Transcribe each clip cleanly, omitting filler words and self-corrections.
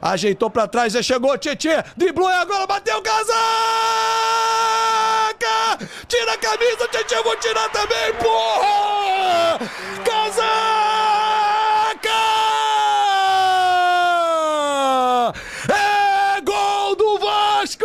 Ajeitou pra trás, já chegou, Tietê, driblou e agora bateu, casaca! Tira a camisa, Tietê, eu vou tirar também, porra! Casaca! É gol do Vasco!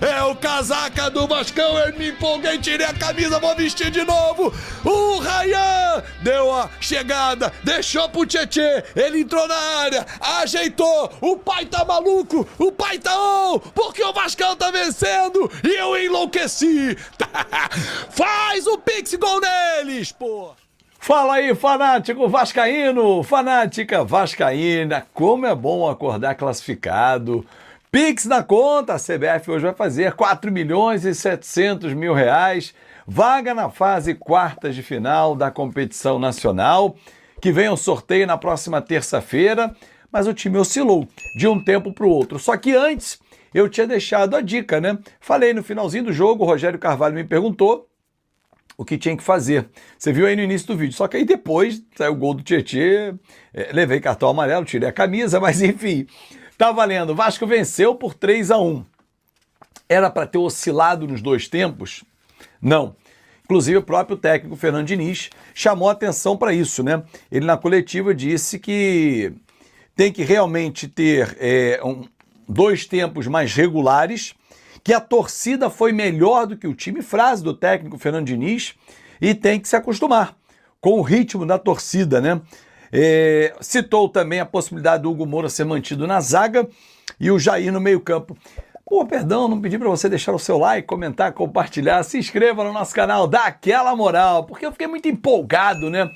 É o casaca do Vascão, eu me empolguei, tirei a camisa, vou vestir de novo. O Ryan deu a chegada, deixou pro Tietê, ele entrou na área, ajeitou, o pai tá maluco, o pai tá on, porque o Vascão tá vencendo e eu enlouqueci. Faz o Pix gol neles, pô. Fala aí, fanático vascaíno, fanática vascaína, como é bom acordar classificado. Pix na conta, a CBF hoje vai fazer 4.700.000 reais, vaga na fase quartas de final da competição nacional, que vem ao sorteio na próxima terça-feira, mas o time oscilou de um tempo para o outro. Só que antes eu tinha deixado a dica, né? Falei no finalzinho do jogo, o Rogério Carvalho me perguntou o que tinha que fazer. Você viu aí no início do vídeo, só que aí depois saiu o gol do Tietê, levei cartão amarelo, tirei a camisa, mas enfim... Tá valendo, o Vasco venceu por 3-1. Era para ter oscilado nos dois tempos? Não. Inclusive o próprio técnico Fernando Diniz chamou atenção para isso, né? Ele na coletiva disse que tem que realmente ter dois tempos mais regulares, que a torcida foi melhor do que o time, frase do técnico Fernando Diniz, e tem que se acostumar com o ritmo da torcida, né? Citou também a possibilidade do Hugo Moura ser mantido na zaga e o Jair no meio-campo. Pô, perdão, não pedi para você deixar o seu like, comentar, compartilhar, se inscreva no nosso canal, dá aquela moral, porque eu fiquei muito empolgado, né?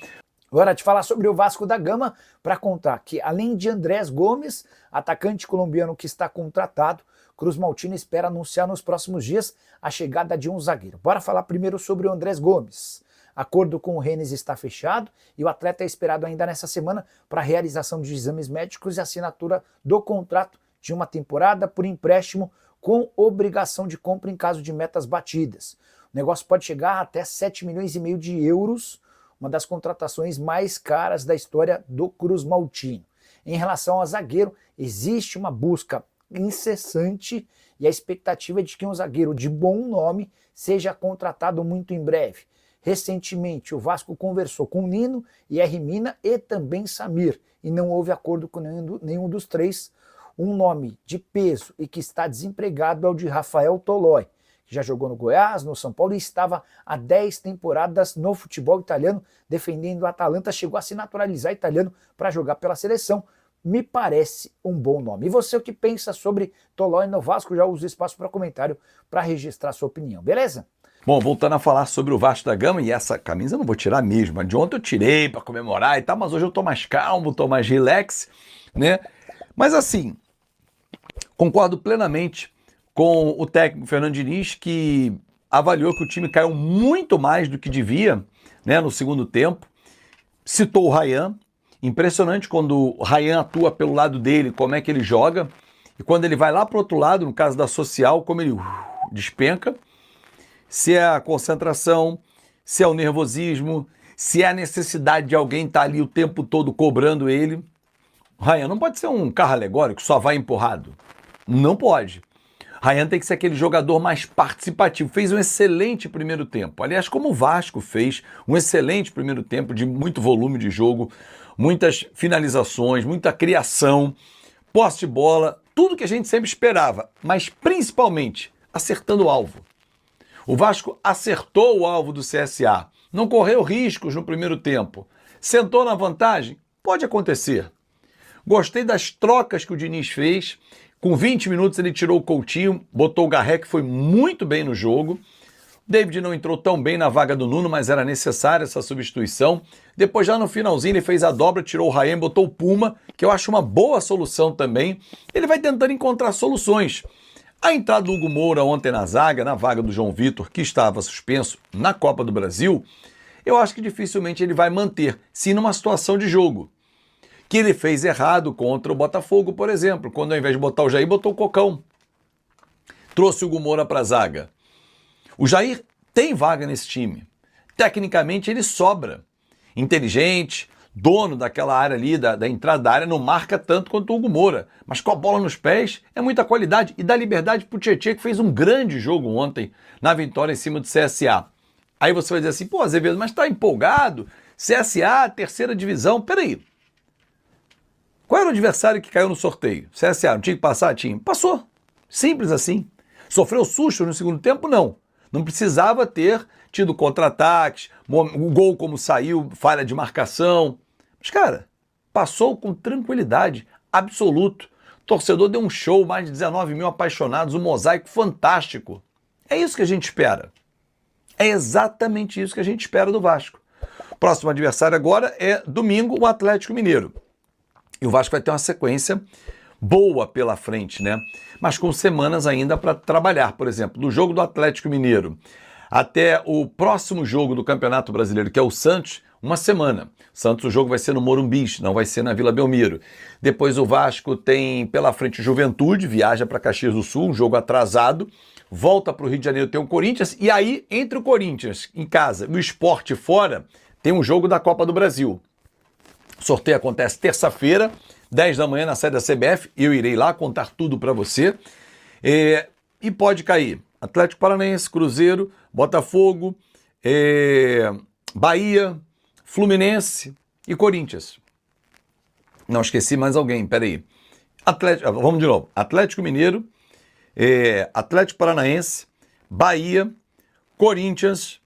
Agora te falar sobre o Vasco da Gama para contar que além de Andrés Gomes, atacante colombiano que está contratado, Cruz Maltina espera anunciar nos próximos dias a chegada de um zagueiro. Bora falar primeiro sobre o Andrés Gomes. Acordo com o Rennes está fechado e o atleta é esperado ainda nessa semana para a realização de exames médicos e assinatura do contrato de uma temporada por empréstimo com obrigação de compra em caso de metas batidas. O negócio pode chegar até 7,5 milhões de euros, uma das contratações mais caras da história do Cruz Maltino. Em relação ao zagueiro, existe uma busca incessante e a expectativa é de que um zagueiro de bom nome seja contratado muito em breve. Recentemente, o Vasco conversou com Nino, Yerry Mina e também Samir, e não houve acordo com nenhum dos três. Um nome de peso e que está desempregado é o de Rafael Tolói, que já jogou no Goiás, no São Paulo e estava há 10 temporadas no futebol italiano, defendendo o Atalanta, chegou a se naturalizar italiano para jogar pela seleção. Me parece um bom nome. E você, o que pensa sobre Tolói no Vasco? Já usa o espaço para comentário para registrar sua opinião, beleza? Bom, voltando a falar sobre o Vasco da Gama, e essa camisa eu não vou tirar mesmo, de ontem eu tirei para comemorar e tal, mas hoje eu tô mais calmo, tô mais relax, né? Mas assim, concordo plenamente com o técnico Fernando Diniz, que avaliou que o time caiu muito mais do que devia, né, no segundo tempo. Citou o Ryan, impressionante quando o Ryan atua pelo lado dele, como é que ele joga, e quando ele vai lá pro outro lado, no caso da social, como ele despenca. Se é a concentração, se é o nervosismo, se é a necessidade de alguém estar ali o tempo todo cobrando ele. O Ryan não pode ser um carro alegórico que só vai empurrado. Não pode. Ryan tem que ser aquele jogador mais participativo. Fez um excelente primeiro tempo. Aliás, como o Vasco fez um excelente primeiro tempo de muito volume de jogo, muitas finalizações, muita criação, posse de bola, tudo que a gente sempre esperava, mas principalmente acertando o alvo. O Vasco acertou o alvo do CSA, não correu riscos no primeiro tempo. Sentou na vantagem? Pode acontecer. Gostei das trocas que o Diniz fez. Com 20 minutos ele tirou o Coutinho, botou o Garré, que foi muito bem no jogo. O David não entrou tão bem na vaga do Nuno, mas era necessária essa substituição. Depois, já no finalzinho, ele fez a dobra, tirou o Ryan, botou o Puma, que eu acho uma boa solução também. Ele vai tentando encontrar soluções. A entrada do Hugo Moura ontem na zaga, na vaga do João Vitor, que estava suspenso na Copa do Brasil, eu acho que dificilmente ele vai manter, sim numa situação de jogo. Que ele fez errado contra o Botafogo, por exemplo, quando ao invés de botar o Jair, botou o Cocão. Trouxe o Hugo Moura para a zaga. O Jair tem vaga nesse time. Tecnicamente ele sobra. Inteligente, dono daquela área ali, da entrada da área, não marca tanto quanto o Hugo Moura. Mas com a bola nos pés, é muita qualidade. E dá liberdade pro Tietê, que fez um grande jogo ontem na vitória em cima do CSA. Aí você vai dizer assim, pô, Azevedo, mas tá empolgado? CSA, terceira divisão, peraí. Qual era o adversário que caiu no sorteio? CSA, não tinha que passar? Tinha. Passou. Simples assim. Sofreu susto no segundo tempo? Não. Não precisava ter tido contra-ataques, o gol como saiu, falha de marcação. Mas, cara, passou com tranquilidade, absoluto. O torcedor deu um show, mais de 19 mil apaixonados, um mosaico fantástico. É isso que a gente espera. É exatamente isso que a gente espera do Vasco. Próximo adversário agora é domingo, o Atlético Mineiro. E o Vasco vai ter uma sequência boa pela frente, né? Mas com semanas ainda para trabalhar. Por exemplo, do jogo do Atlético Mineiro até o próximo jogo do Campeonato Brasileiro, que é o Santos, uma semana. Santos, o jogo vai ser no Morumbi, não vai ser na Vila Belmiro. Depois o Vasco tem pela frente o Juventude, viaja para Caxias do Sul, um jogo atrasado. Volta para o Rio de Janeiro, tem o Corinthians. E aí, entre o Corinthians em casa e o Sport fora, tem um jogo da Copa do Brasil. O sorteio acontece terça-feira, 10 da manhã na sede da CBF. Eu irei lá contar tudo para você. E pode cair Atlético Paranaense, Cruzeiro, Botafogo, Bahia, Fluminense e Corinthians. Não esqueci mais alguém, peraí. Vamos de novo. Atlético Mineiro, Atlético Paranaense, Bahia, Corinthians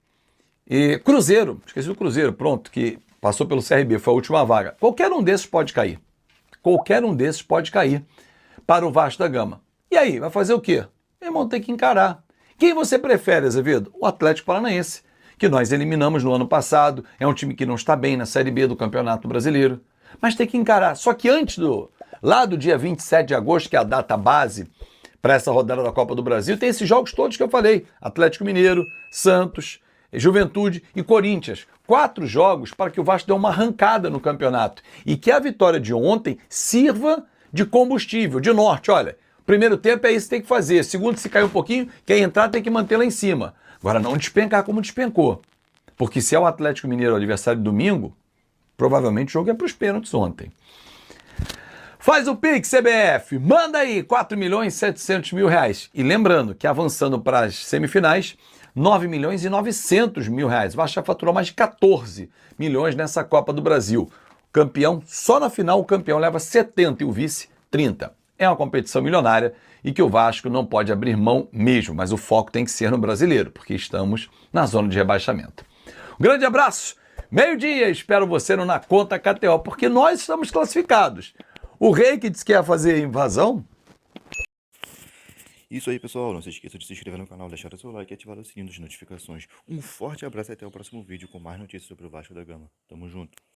e Cruzeiro. Esqueci do Cruzeiro, pronto, que passou pelo CRB, foi a última vaga. Qualquer um desses pode cair. Qualquer um desses pode cair para o Vasco da Gama. E aí, vai fazer o quê? Meu irmão, tem que encarar. Quem você prefere, Azevedo? O Atlético Paranaense, que nós eliminamos no ano passado. É um time que não está bem na Série B do Campeonato Brasileiro. Mas tem que encarar. Só que antes lá do dia 27 de agosto, que é a data base para essa rodada da Copa do Brasil, tem esses jogos todos que eu falei. Atlético Mineiro, Santos, Juventude e Corinthians. 4 jogos para que o Vasco dê uma arrancada no campeonato. E que a vitória de ontem sirva de combustível, de norte. Olha, primeiro tempo é isso que tem que fazer. Segundo, se cair um pouquinho, quem entrar tem que manter lá em cima. Agora, não despencar como despencou. Porque se é o Atlético Mineiro o adversário de domingo, provavelmente o jogo é para os pênaltis ontem. Faz o Pix, CBF. Manda aí, 4.700.000 reais. E lembrando que avançando para as semifinais, 9.900.000 reais. O Vasco já faturou mais de 14 milhões nessa Copa do Brasil. Campeão, só na final o campeão leva 70 e o vice 30. É uma competição milionária e que o Vasco não pode abrir mão mesmo, mas o foco tem que ser no brasileiro, porque estamos na zona de rebaixamento. Um grande abraço, meio-dia, espero você no Na Conta KTO, porque nós estamos classificados. O Rei que disse que ia fazer invasão. Isso aí, pessoal. Não se esqueça de se inscrever no canal, deixar o seu like e ativar o sininho das notificações. Um forte abraço e até o próximo vídeo com mais notícias sobre o Vasco da Gama. Tamo junto.